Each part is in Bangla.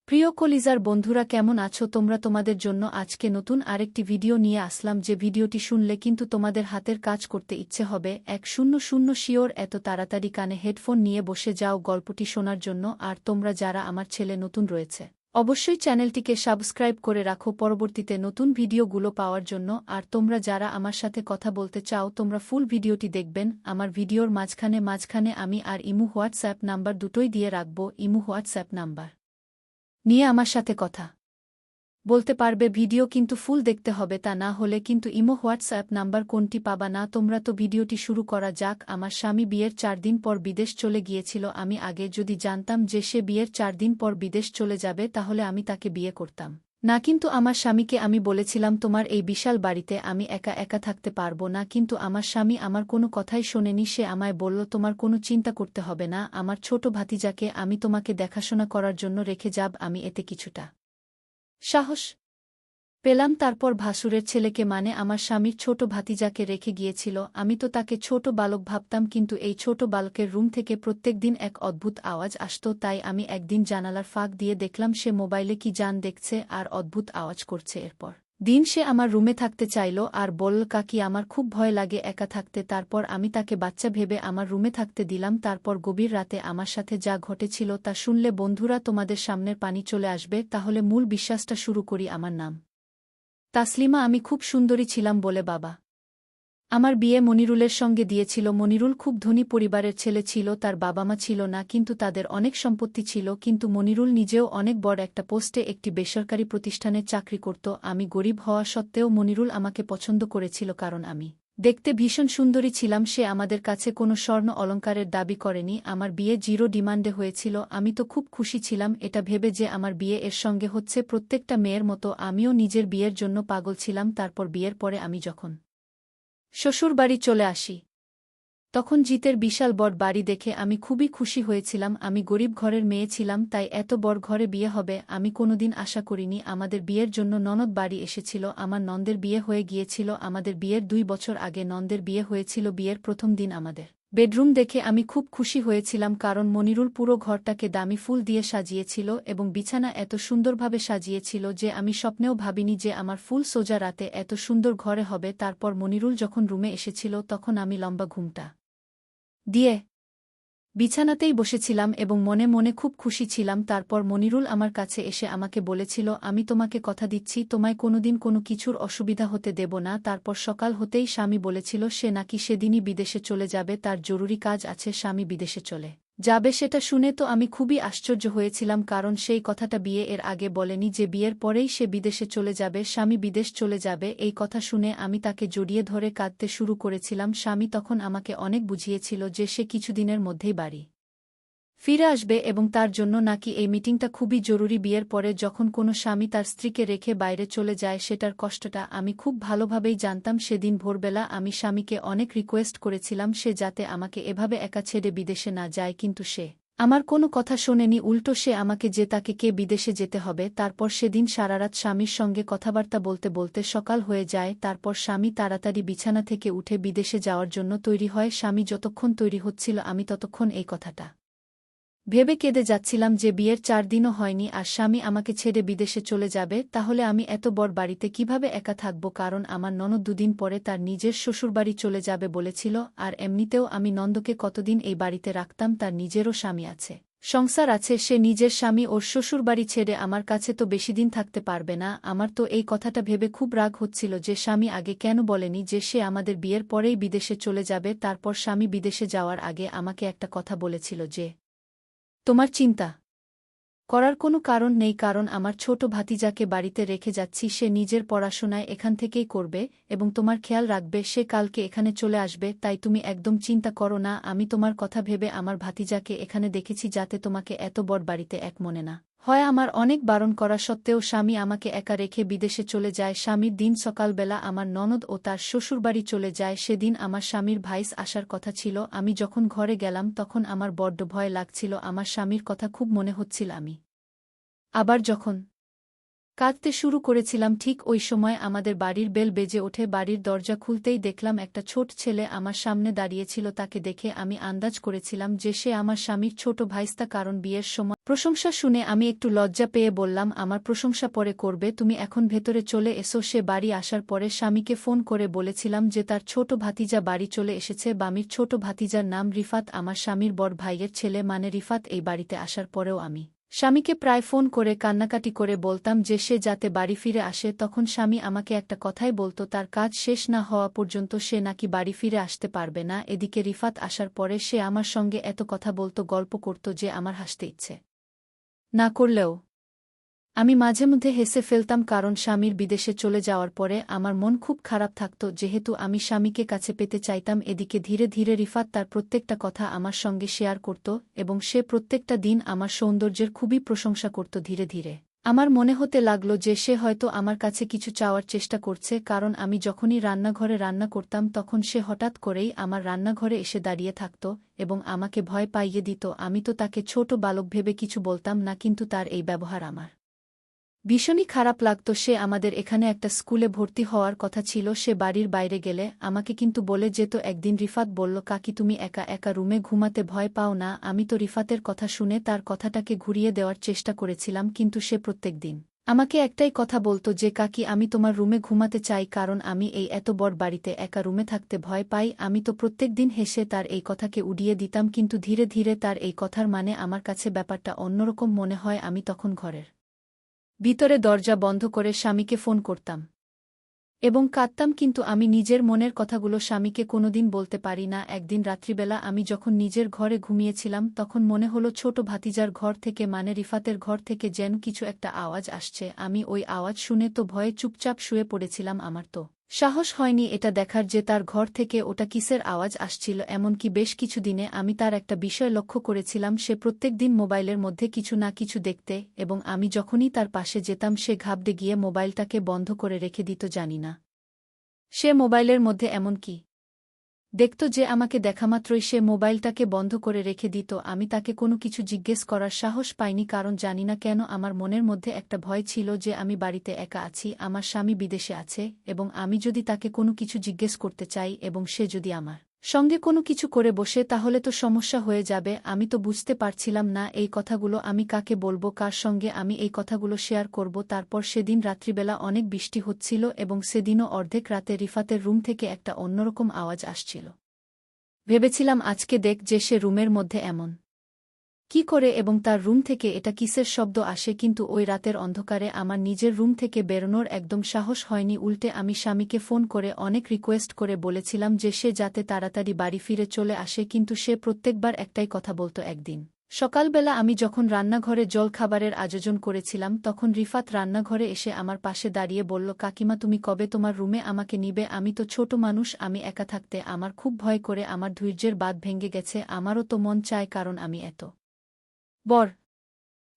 প্রিয় কলিজার বন্ধুরা, কেমন আছো তোমরা? তোমাদের জন্য আজকে নতুন আরেকটি ভিডিও নিয়ে আসলাম, যে ভিডিওটি শুনলে কিন্তু তোমাদের হাতের কাজ করতে ইচ্ছে হবে। 100 শিওর এত তাড়াতাড়ি কানে হেডফোন নিয়ে বসে যাও গল্পটি শোনার জন্য। আর তোমরা যারা আমার ছেলে নতুন রয়েছে, অবশ্যই চ্যানেলটিকে সাবস্ক্রাইব করে রাখো পরবর্তীতে নতুন ভিডিওগুলো পাওয়ার জন্য। আর তোমরা যারা আমার সাথে কথা বলতে চাও, তোমরা ফুল ভিডিওটি দেখবেন। আমার ভিডিওর মাঝখানে মাঝখানে আমি আর ইমু হোয়াটসঅ্যাপ নাম্বার দুটোই দিয়ে রাখব। ইমু হোয়াটসঅ্যাপ নাম্বার নিয়ে আমার সাথে কথা বলতে পারবে। ভিডিও কিন্তু ফুল দেখতে হবে, তা না হলে কিন্তু ইমো হোয়াটসঅ্যাপ নাম্বার কোনটি পাবা না তোমরা। তো ভিডিওটি শুরু করা যাক। আমার স্বামী বিয়ের 4 দিন পর বিদেশ চলে গিয়েছিল। আমি আগে যদি জানতাম যে সে বিয়ের 4 দিন পর বিদেশ চলে যাবে, তাহলে আমি তাকে বিয়ে করতাম না। কিন্তু আমার স্বামীকে আমি বলেছিলাম, তোমার এই বিশাল বাড়িতে আমি একা একা থাকতে পারবো না। কিন্তু আমার স্বামী আমার কোনো কথাই শোনেনি। সে আমায় বলল, তোমার কোনো চিন্তা করতে হবে না, আমার ছোট ভাতিজাকে আমি তোমাকে দেখাশোনা করার জন্য রেখে যাব। আমি এতে কিছুটা সাহস পেলাম। তারপর ভাসুরের ছেলেকে, মানে আমার স্বামীর ছোট ভাতিজাকে রেখে গিয়েছিল। আমি তো তাকে ছোট বালক ভাবতাম, কিন্তু এই ছোট বালকের রুম থেকে প্রত্যেক দিন এক অদ্ভুত আওয়াজ আসত। তাই আমি একদিন জানালার ফাঁক দিয়ে দেখলাম সে মোবাইলে কি জান দেখছে আর অদ্ভুত আওয়াজ করছে। এরপর দিন সে আমার রুমে থাকতে চাইল আর বলল, কাকি আমার খুব ভয় লাগে একা থাকতে। তারপর আমি তাকে বাচ্চা ভেবে আমার রুমে থাকতে দিলাম। তারপর গভীর রাতে আমার সাথে যা ঘটেছিল তা শুনলে বন্ধুরা তোমাদের সামনের পানি চলে আসবে। তাহলে মূল বিশ্বাসটা শুরু করি। আমার নাম তাসলিমা, আমি খুব সুন্দরী ছিলাম বলে বাবা আমার বিয়ে মনিরুলের সঙ্গে দিয়েছিল। মনিরুল খুব ধনী পরিবারের ছেলে ছিল, তার বাবা মা ছিল না, কিন্তু তাদের অনেক সম্পত্তি ছিল। কিন্তু মনিরুল নিজেও অনেক বড় একটা পোস্টে একটি বেসরকারি প্রতিষ্ঠানে চাকরি করত। আমি গরিব হওয়া সত্ত্বেও মনিরুল আমাকে পছন্দ করেছিল, কারণ আমি দেখতে ভীষণ সুন্দরী ছিলাম। সে আমাদের কাছে কোনো স্বর্ণ অলংকারের দাবি করেনি। আমার বিয়ে 0 ডিমান্ডে হয়েছিল। আমি তো খুব খুশি ছিলাম এটা ভেবে যে আমার বিয়ে এর সঙ্গে হচ্ছে। প্রত্যেকটা মেয়ের মতো আমিও নিজের বিয়ের জন্য পাগল ছিলাম। তারপর বিয়ের পরে আমি যখন শ্বশুরবাড়ি চলে আসি, তখন জিতের বিশাল বড় বাড়ি দেখে আমি খুবই খুশি হয়েছিলাম। আমি গরিব ঘরের মেয়ে ছিলাম, তাই এত বড় ঘরে বিয়ে হবে আমি কোনোদিন আশা করিনি। আমাদের বিয়ের জন্য ননদ বাড়ি এসেছিল। আমার নন্দের বিয়ে হয়ে গিয়েছিল। আমাদের বিয়ের 2 বছর আগে নন্দের বিয়ে হয়েছিল। বিয়ের প্রথম দিন আমাদের বেডরুম দেখে আমি খুব খুশি হয়েছিলাম, কারণ মনিরুল পুরো ঘরটাকে দামি ফুল দিয়ে সাজিয়েছিল এবং বিছানা এত সুন্দরভাবে সাজিয়েছিল যে আমি স্বপ্নেও ভাবিনি যে আমার ফুল সোজা রাতে এত সুন্দর ঘরে হবে। তারপর মনিরুল যখন রুমে এসেছিল, তখন আমি লম্বা ঘুমটা দিয়ে বিছানাতেই বসেছিলাম এবং মনে মনে খুব খুশি ছিলাম। তারপর মনিরুল আমার কাছে এসে আমাকে বলেছিল, আমি তোমাকে কথা দিচ্ছি তোমায় কোনোদিন কোনো কিছুর অসুবিধা হতে দেব না। তারপর সকাল হতেই স্বামী বলেছিল সে নাকি সেদিনই বিদেশে চলে যাবে, তার জরুরি কাজ আছে। স্বামী বিদেশে চলে যাবে সেটা শুনে তো আমি খুবই আশ্চর্য হয়েছিলাম, কারণ সেই কথাটা বিয়ে এর আগে বলেনি যে বিয়ের পরেই সে বিদেশে চলে যাবে। স্বামী বিদেশ চলে যাবে এই কথা শুনে আমি তাকে জড়িয়ে ধরে কাঁদতে শুরু করেছিলাম। স্বামী তখন আমাকে অনেক বুঝিয়েছিল যে সে কিছুদিনের মধ্যেই বাড়ি ফিরে আসবে এবং তার জন্য নাকি এই মিটিংটা খুবই জরুরি। বিয়ের পরে যখন কোনো স্বামী তার স্ত্রীকে রেখে বাইরে চলে যায়, সেটার কষ্টটা আমি খুব ভালোভাবেই জানতাম। সেদিন ভোরবেলা আমি স্বামীকে অনেক রিকোয়েস্ট করেছিলাম সে যাতে আমাকে এভাবে একা ছেড়ে বিদেশে না যায়, কিন্তু সে আমার কোনো কথা শোনেনি। উল্টো সে আমাকে যে তাকে কে বিদেশে যেতে হবে। তারপর সেদিন সারারাত স্বামীর সঙ্গে কথাবার্তা বলতে বলতে সকাল হয়ে যায়। তারপর স্বামী তাড়াতাড়ি বিছানা থেকে উঠে বিদেশে যাওয়ার জন্য তৈরি হয়। স্বামী যতক্ষণ তৈরি হচ্ছিল, আমি ততক্ষণ এই কথাটা ভেবে কেঁদে যাচ্ছিলাম যে বিয়ের 4 দিনও হয়নি আর স্বামী আমাকে ছেড়ে বিদেশে চলে যাবে। তাহলে আমি এত বড় বাড়িতে কিভাবে একা থাকব? কারণ আমার ননদ 2 দিন পরে তার নিজের শ্বশুরবাড়ি চলে যাবে বলেছিল। আর এমনিতেও আমি নন্দকে কতদিন এই বাড়িতে রাখতাম? তার নিজেরও স্বামী আছে, সংসার আছে। সে নিজের স্বামী ওর শ্বশুরবাড়ি ছেড়ে আমার কাছে তো বেশিদিন থাকতে পারবে না। আমার তো এই কথাটা ভেবে খুব রাগ হচ্ছিল যে স্বামী আগে কেন বলেনি যে সে আমাদের বিয়ের পরেই বিদেশে চলে যাবে। তারপর স্বামী বিদেশে যাওয়ার আগে আমাকে একটা কথা বলেছিল যে তোমার চিন্তা করার কোনো কারণ নেই, কারণ আমার ছোট ভাতিজাকে বাড়িতে রেখে যাচ্ছি। সে নিজের পড়াশোনায় এখান থেকেই করবে এবং তোমার খেয়াল রাখবে। সে কালকে এখানে চলে আসবে, তাই তুমি একদম চিন্তা করো না। আমি তোমার কথা ভেবে আমার ভাতিজাকে এখানে দেখেছি, যাতে তোমাকে এত বড় বাড়িতে এক মনে না হয়। আমার অনেক বারণ করা সত্ত্বেও স্বামী আমাকে একা রেখে বিদেশে চলে যায়। স্বামীর দিন সকালবেলা আমার ননদ ও তার শ্বশুরবাড়ি চলে যায়। সেদিন আমার স্বামীর ভাইস আসার কথা ছিল। আমি যখন ঘরে গেলাম তখন আমার বড্ড ভয় লাগছিল। আমার স্বামীর কথা খুব মনে হচ্ছিল। আমি আবার যখন কাঁদতে শুরু করেছিলাম। ঠিক ওই সময় আমাদের বাড়ির বেল বেজে ওঠে। বাড়ির দরজা খুলতেই দেখলাম একটা ছোট ছেলে আমার সামনে দাঁড়িয়েছিল। তাকে দেখে আমি আন্দাজ করেছিলাম যে সে আমার স্বামীর ছোট ভাইস্তা, কারণ বিয়ের সময় প্রশংসা শুনে আমি একটু লজ্জা পেয়ে বললাম, আমার প্রশংসা পরে করবে, তুমি এখন ভেতরে চলে এসো। সে বাড়ি আসার পরে স্বামীকে ফোন করে বলেছিলাম যে তার ছোট ভাতিজা বাড়ি চলে এসেছে। বামির ছোট ভাতিজার নাম রিফাত, আমার স্বামীর বড় ভাইয়ের ছেলে মানে রিফাত। এই বাড়িতে আসার পরেও আমি স্বামীকে প্রায় ফোন করে কান্নাকাটি করে বলতাম যে সে যাতে বাড়ি ফিরে আসে। তখন স্বামী আমাকে একটা কথাই বলতো, তার কাজ শেষ না হওয়া পর্যন্ত সে নাকি বাড়ি ফিরে আসতে পারবে না। এদিকে রিফাত আসার পরে সে আমার সঙ্গে এত কথা বলতো, গল্প করত যে আমার হাসতে ইচ্ছে না করলেও আমি মাঝে মধ্যে হেসে ফেলতাম, কারণ স্বামীর বিদেশে চলে যাওয়ার পরে আমার মন খুব খারাপ থাকত, যেহেতু আমি স্বামীকে কাছে পেতে চাইতাম। এদিকে ধীরে ধীরে রিফাত তার প্রত্যেকটা কথা আমার সঙ্গে শেয়ার করত এবং সে প্রত্যেকটা দিন আমার সৌন্দর্যের খুবই প্রশংসা করত। ধীরে ধীরে আমার মনে হতে লাগল যে সে হয়তো আমার কাছে কিছু চাওয়ার চেষ্টা করছে, কারণ আমি যখনই রান্নাঘরে রান্না করতাম তখন সে হঠাৎ করেই আমার রান্নাঘরে এসে দাঁড়িয়ে থাকত এবং আমাকে ভয় পাইয়ে দিত। আমি তো তাকে ছোট বালক ভেবে কিছু বলতাম না, কিন্তু তার এই ব্যবহার আমার ভীষণই খারাপ লাগত। সে আমাদের এখানে একটা স্কুলে ভর্তি হওয়ার কথা ছিল। সে বাড়ির বাইরে গেলে আমাকে কিন্তু বলে যেত। একদিন রিফাত বলল, কাকি তুমি একা একা রুমে ঘুমাতে ভয় পাও না? আমি তো রিফাতের কথা শুনে তার কথাটাকে ঘুরিয়ে দেওয়ার চেষ্টা করেছিলাম, কিন্তু সে প্রত্যেক দিন আমাকে একটাই কথা বলতো যে কাকি আমি তোমার রুমে ঘুমাতে চাই, কারণ আমি এই এত বড় বাড়িতে একা রুমে থাকতে ভয় পাই। আমি তো প্রত্যেক দিন হেসে তার এই কথাকে উড়িয়ে দিতাম, কিন্তু ধীরে ধীরে তার এই কথার মানে আমার কাছে ব্যাপারটা অন্যরকম মনে হয়। আমি তখন ঘরের ভিতরে দরজা বন্ধ করে স্বামীকে ফোন করতাম এবং কাঁদতাম, কিন্তু আমি নিজের মনের কথাগুলো স্বামীকে কোনোদিন বলতে পারি না। একদিন রাত্রিবেলা আমি যখন নিজের ঘরে ঘুমিয়েছিলাম তখন মনে হলো ছোট ভাতিজার ঘর থেকে মানে রিফাতের ঘর থেকে যেন কিছু একটা আওয়াজ আসছে। আমি ওই আওয়াজ শুনে তো ভয়ে চুপচাপ শুয়ে পড়েছিলাম। আমার তো সাহস হয়নি এটা দেখার যে তার ঘর থেকে ওটা কিসের আওয়াজ আসছিল। এমনকি বেশ কিছুদিনে আমি তার একটা বিষয় লক্ষ্য করেছিলাম, সে প্রত্যেক দিন মোবাইলের মধ্যে কিছু না কিছু দেখতে এবং আমি যখনই তার পাশে যেতাম সে ঘাবড়ে গিয়ে মোবাইলটাকে বন্ধ করে রেখে দিত। জানি না সে মোবাইলের মধ্যে এমন কি দেখত যে আমাকে দেখামাত্রই সে মোবাইলটাকে বন্ধ করে রেখে দিত। আমি তাকে কোনো কিছু জিজ্ঞেস করার সাহস পাইনি, কারণ জানি না কেন আমার মনের মধ্যে একটা ভয় ছিল যে আমি বাড়িতে একা আছি, আমার স্বামী বিদেশে আছে এবং আমি যদি তাকে কোনো কিছু জিজ্ঞেস করতে চাই এবং সে যদি আমার সঙ্গে কোনো কিছু করে বসে তাহলে তো সমস্যা হয়ে যাবে। আমি তো বুঝতে পারছিলাম না এই কথাগুলো আমি কাকে বলবো, কার সঙ্গে আমি এই কথাগুলো শেয়ার করব। তারপর সেদিন রাত্রিবেলা অনেক বৃষ্টি হচ্ছিল এবং সেদিনও অর্ধেক রাতে রিফাতের রুম থেকে একটা অন্যরকম আওয়াজ আসছিল। ভেবেছিলাম আজকে দেখ যে সে রুমের মধ্যে এমন কি করে এবং তার রুম থেকে এটা কিসের শব্দ আসে, কিন্তু ওই রাতের অন্ধকারে আমার নিজের রুম থেকে বেরোনোর একদম সাহস হয়নি। উল্টে আমি স্বামীকে ফোন করে অনেক রিকোয়েস্ট করে বলেছিলাম যে সে যাতে তাড়াতাড়ি বাড়ি ফিরে চলে আসে, কিন্তু সে প্রত্যেকবার একটাই কথা বলতো। একদিন সকালবেলা আমি যখন রান্নাঘরে জলখাবারের আয়োজন করেছিলাম তখন রিফাত রান্নাঘরে এসে আমার পাশে দাঁড়িয়ে বলল, কাকিমা তুমি কবে তোমার রুমে আমাকে নিবে? আমি তো ছোট মানুষ, আমি একা থাকতে আমার খুব ভয় করে, আমার ধৈর্যের বাঁধ ভেঙে গেছে। আমারও তো মন চায়, কারণ আমি এত বড়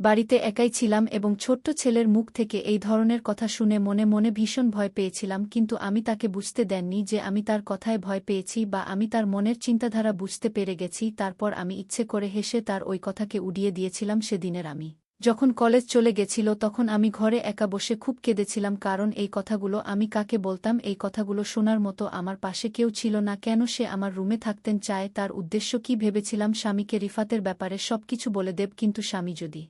বাড়িতে একাই ছিলাম এবং ছোট্ট ছেলের মুখ থেকে এই ধরনের কথা শুনে মনে মনে ভীষণ ভয় পেয়েছিলাম, কিন্তু আমি তাকে বুঝতে দেননি যে আমি তার কথায় ভয় পেয়েছি বা আমি তার মনের চিন্তাধারা বুঝতে পেরে গেছি। তারপর আমি ইচ্ছে করে হেসে তার ওই কথাকে উড়িয়ে দিয়েছিলাম। সেদিনের আমি যখন কলেজ চলে গেছিল তখন আমি ঘরে একা বসে খুব কেঁদেছিলাম, কারণ এই কথাগুলো আমি কাকে বলতাম? এই কথাগুলো শোনার মতো আমার পাশে কেউ ছিল না। কেন সে আমার রুমে থাকতেন চায়? তার উদ্দেশ্য কি? ভেবেছিলাম স্বামীকে রিফাতের ব্যাপারে সবকিছু বলে দেব, কিন্তু স্বামী যদি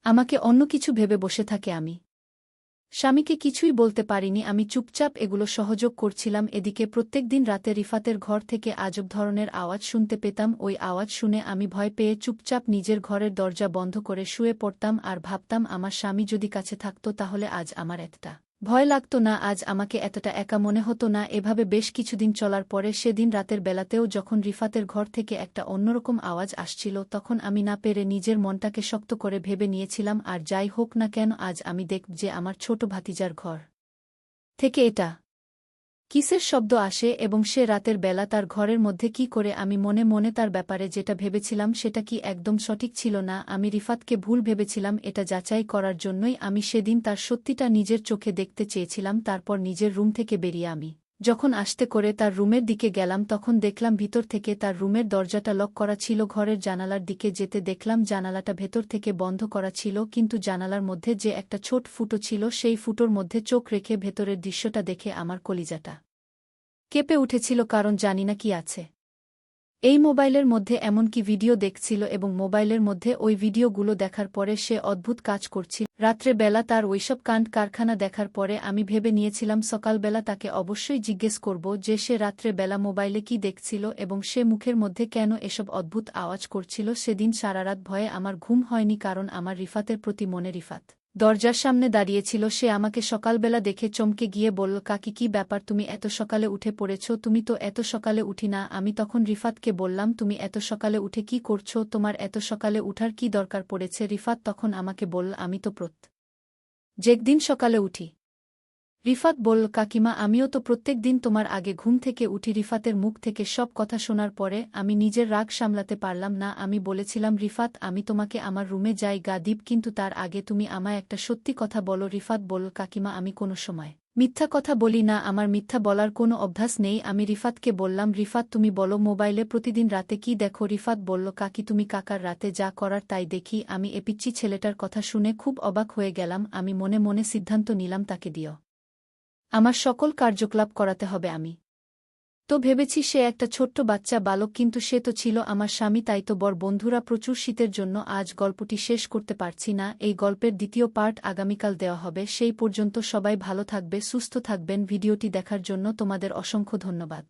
আমাকে অন্য কিছু ভেবে বসে থাকে। আমি স্বামীকে কিছুই বলতে পারিনি। আমি চুপচাপ এগুলো সহযোগ করছিলাম। এদিকে প্রত্যেকদিন রাতে রিফাতের ঘর থেকে আজব ধরনের আওয়াজ শুনতে পেতাম। ওই আওয়াজ শুনে আমি ভয় পেয়ে চুপচাপ নিজের ঘরের দরজা বন্ধ করে শুয়ে পড়তাম আর ভাবতাম আমার স্বামী যদি কাছে থাকত তাহলে আজ আমার এতটা ভয় লাগতো না, আজ আমাকে এতটা একা মনে হতো না। এভাবে বেশ কিছুদিন চলার পরে সেদিন রাতের বেলাতেও যখন রিফাতের ঘর থেকে একটা অন্যরকম আওয়াজ আসছিল তখন আমি না পেরে নিজের মনটাকে শক্ত করে ভেবে নিয়েছিলাম, আর যাই হোক না কেন আজ আমি দেখব যে আমার ছোট ভাতিজার ঘর থেকে এটা কিসের শব্দ আসে এবং সে রাতের বেলা তার ঘরের মধ্যে কি করে। আমি মনে মনে তার ব্যাপারে যেটা ভেবেছিলাম সেটা কি একদম সঠিক ছিল না। আমি রিফাতকে ভুল ভেবেছিলাম। এটা যাচাই করার জন্যই আমি সেদিন তার সত্যিটা নিজের চোখে দেখতে চেয়েছিলাম। তারপর নিজের রুম থেকে বেরিয়ে আমি যখন আসতে করে তার রুমের দিকে গেলাম তখন দেখলাম ভিতর থেকে তার রুমের দরজাটা লক করা ছিল। ঘরের জানালার দিকে যেতে দেখলাম জানালাটা ভেতর থেকে বন্ধ করা ছিল, কিন্তু জানালার মধ্যে যে একটা ছোট ফুটো ছিল সেই ফুটোর মধ্যে চোখ রেখে ভেতরের দৃশ্যটা দেখে আমার কলিজাটা কেঁপে উঠেছিল, কারণ জানি না কি আছে এই মোবাইলের মধ্যে। এমনকি ভিডিও দেখছিল এবং মোবাইলের মধ্যে ওই ভিডিওগুলো দেখার পরে সে অদ্ভুত কাজ করছিল। রাত্রে বেলা তার ওইসব কাণ্ড কারখানা দেখার পরে আমি ভেবে নিয়েছিলাম সকালবেলা তাকে অবশ্যই জিজ্ঞেস করব যে সে রাত্রে বেলা মোবাইলে কি দেখছিল এবং সে মুখের মধ্যে কেন এসব অদ্ভুত আওয়াজ করছিল। সেদিন সারারাত ভয়ে আমার ঘুম হয়নি, কারণ আমার রিফাতের প্রতি মনে। রিফাত দরজার সামনে দাঁড়িয়েছিল। সে আমাকে সকালবেলা দেখে চমকে গিয়ে বলল, কাকি কি ব্যাপার, তুমি এত সকালে উঠে পড়েছ? তুমি তো এত সকালে উঠি না। আমি তখন রিফাতকে বললাম, তুমি এত সকালে উঠে কি করছো? তোমার এত সকালে উঠার কি দরকার পড়েছে? রিফাত তখন আমাকে বলল, আমি তো প্রত্যেক দিন সকালে উঠি। রিফাত বলল, কাকিমা আমিও তো প্রত্যেক দিন তোমার আগে ঘুম থেকে উঠি। রিফাতের মুখ থেকে সব কথা শোনার পরে আমি নিজের রাগ সামলাতে পারলাম না। আমি বলেছিলাম, রিফাত আমি তোমাকে আমার রুমে যাই গা দিব, কিন্তু তার আগে তুমি আমায় একটা সত্যি কথা বলো। রিফাত বলল, কাকিমা আমি কোনো সময় মিথ্যা কথা বলি না, আমার মিথ্যা বলার কোনো অভ্যাস নেই। আমি রিফাতকে বললাম, রিফাত তুমি বলো মোবাইলে প্রতিদিন রাতে কি দেখো? রিফাত বলল, কাকি তুমি কাকার রাতে যা করার তাই দেখি। আমি এ পিচ্চি ছেলেটার কথা শুনে খুব অবাক হয়ে গেলাম। আমি মনে মনে সিদ্ধান্ত নিলাম তাকে দিও আমার সকল কার্যকলাপ করাতে হবে। আমি তো ভেবেছি সে একটা ছোট্ট বাচ্চা বালক, কিন্তু সে তো ছিল আমার স্বামী। তাই তো বন্ধুরা, প্রচুর শীতের জন্য আজ গল্পটি শেষ করতে পারছি না। এই গল্পের দ্বিতীয় পার্ট আগামীকাল দেওয়া হবে। সেই পর্যন্ত সবাই ভালো থাকবে, সুস্থ থাকবেন। ভিডিওটি দেখার জন্য তোমাদের অসংখ্য ধন্যবাদ।